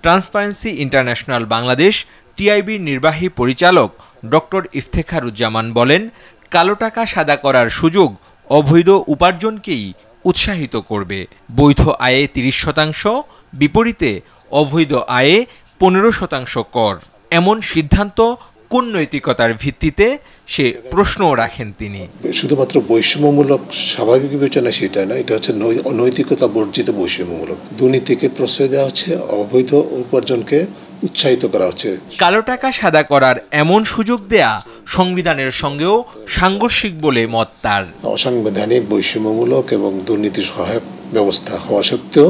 Transparency international Bangladesh টিআইবির নির্বাহী পরিচালক doctor Iftekharuzzaman বলেন, কালো টাকা সাদা করার সুযোগ অবৈধ উপার্জনকেই উৎসাহিত করবে। বৈধ আয়ে ৩০%, বিপরীতে অবৈধ আয়ে ১৫% কর। এমন সিদ্ধান্ত কোন নৈতিকতার ভিত্তিতে, সে প্রশ্নও রাখেন তিনি। শুধুমাত্র বৈষম্যমূলক স্বাভাবিক বিবেচনা সেটা না, এটা হচ্ছে নৈতিকতা বর্জিত বৈষম্যমূলক। দুর্নীতিকে প্রশ্রয় দেওয়া হচ্ছে, অবৈধ উপার্জনকে উৎসাহিত করা হচ্ছে। কালো টাকা সাদা করার এমন সুযোগ দেয়া সংবিধানের সঙ্গেও সাংঘর্ষিক বলে মত তার। অসাংবিধানিক, বৈষম্যমূলক এবং দুর্নীতি সহায়ক ব্যবস্থা হওয়া সত্ত্বেও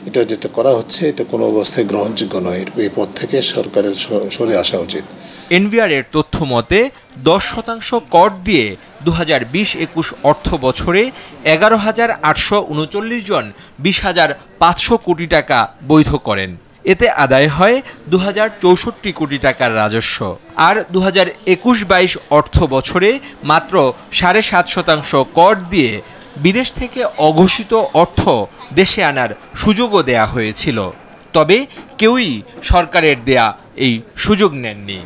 এটা যেটা করা হচ্ছে, এটা কোনো অবস্থায় গ্রহণযোগ্য নয়। এই পথ থেকে সরকারের সরে আসা উচিত। এনবিআর এর তথ্য মতে 10% কর দিয়ে 2020-21 অর্থ বছরে 11,839 জন 20,500 কোটি টাকা বৈধ করেন। এতে আদায় হয় 2,064 কোটি টাকার রাজস্ব। আর 2021-22 অর্থ বছরে মাত্র 7.5% কর দিয়ে বিদেশ থেকে অঘোষিত অর্থ দেশে আনার সুযোগও দেয়া হয়েছিল। তবে কেউই সরকারের দেয়া এই সুযোগ নেননি।